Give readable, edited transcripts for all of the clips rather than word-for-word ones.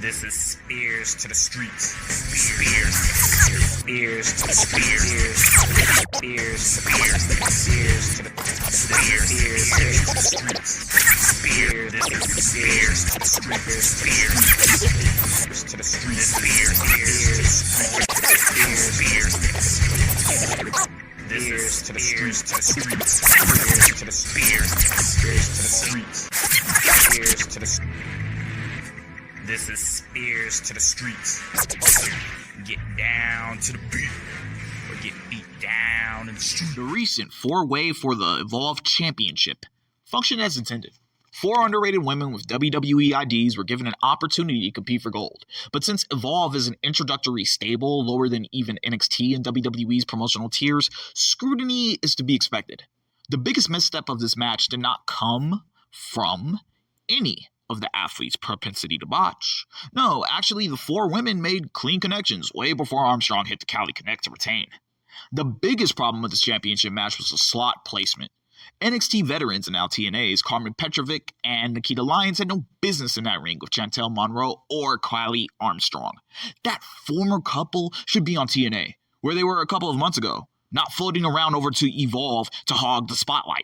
This is spEarz to the streets. spEarz to the streets. spEarz to the streets. spEarz to the streets. spEarz to the streets. spEarz to the streets. This is spEarz to the streets. spEarz to the streets. spEarz to the streets. This is spEarz to the streets. Get down to the beat, or get beat down in the street. The recent four-way for the Evolve Championship functioned as intended. 4 underrated women with WWE IDs were given an opportunity to compete for gold. But since Evolve is an introductory stable lower than even NXT and WWE's promotional tiers, scrutiny is to be expected. The biggest misstep of this match did not come from any of the athlete's propensity to botch. No, actually the 4 women made clean connections way before Armstrong hit the Cali Connect to retain. The biggest problem with this championship match was the slot placement. NXT veterans and now TNA's Carmen Petrovic and Nikita Lyons had no business in that ring with Chantel Monroe or Kylie Armstrong. That former couple should be on TNA, where they were a couple of months ago, not floating around over to Evolve to hog the spotlight.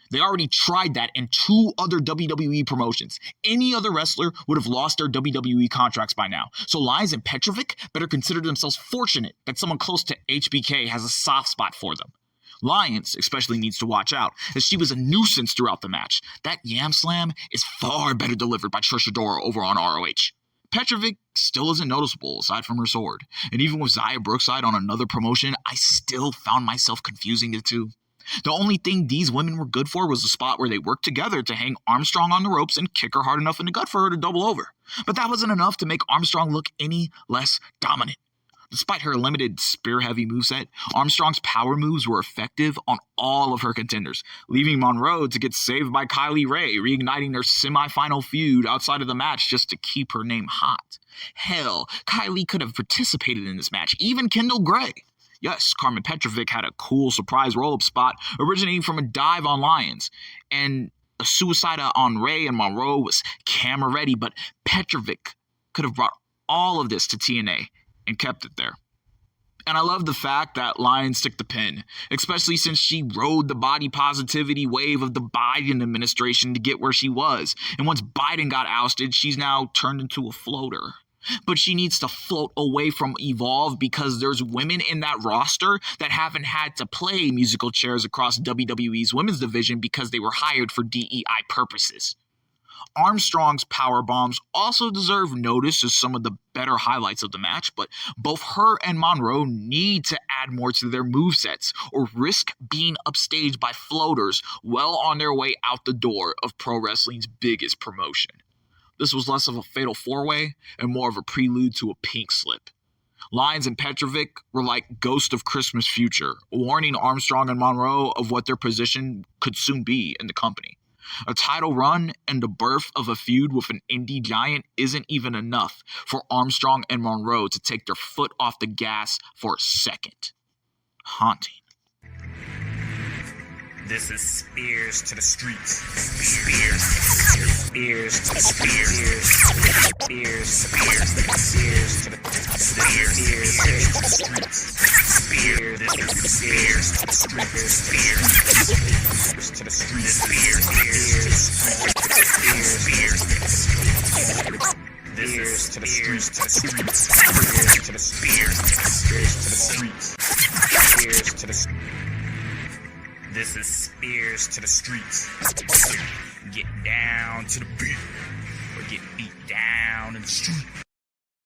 They already tried that in 2 other WWE promotions. Any other wrestler would have lost their WWE contracts by now. So Lyons and Petrovic better consider themselves fortunate that someone close to HBK has a soft spot for them. Lyons especially needs to watch out, as she was a nuisance throughout the match. That Yam Slam is far better delivered by Trish Adora over on ROH. Petrovic still isn't noticeable aside from her sword. And even with Xia Brookside on another promotion, I still found myself confusing the two. The only thing these women were good for was the spot where they worked together to hang Armstrong on the ropes and kick her hard enough in the gut for her to double over. But that wasn't enough to make Armstrong look any less dominant. Despite her limited spear-heavy moveset, Armstrong's power moves were effective on all of her contenders, leaving Monroe to get saved by Kylie Ray, reigniting their semi-final feud outside of the match just to keep her name hot. Hell, Kylie could have participated in this match, even Kendall Gray. Yes, Carmen Petrovic had a cool surprise roll-up spot originating from a dive on Lyons, and a suicida on Ray and Monroe was camera ready, but Petrovic could have brought all of this to TNA and kept it there. And I love the fact that Lyons took the pin, especially since she rode the body positivity wave of the Biden administration to get where she was. And once Biden got ousted, she's now turned into a floater. But she needs to float away from Evolve because there's women in that roster that haven't had to play musical chairs across WWE's women's division because they were hired for DEI purposes. Armstrong's power bombs also deserve notice as some of the better highlights of the match, but both her and Monroe need to add more to their movesets or risk being upstaged by floaters well on their way out the door of pro wrestling's biggest promotion. This was less of a fatal 4-way and more of a prelude to a pink slip. Lyons and Petrovic were like Ghost of Christmas Future, warning Armstrong and Monroe of what their position could soon be in the company. A title run and the birth of a feud with an indie giant isn't even enough for Armstrong and Monroe to take their foot off the gas for a second. Haunting. This is spEarz to the streets. spEarz to the streets. spEarz to the streets. spEarz to the streets. spEarz to the streets. spEarz to the streets. This is to the streets. spEarz to the streets. spEarz to the streets. This is spEarz to the streets. Get down to the beat, or get beat down in the street.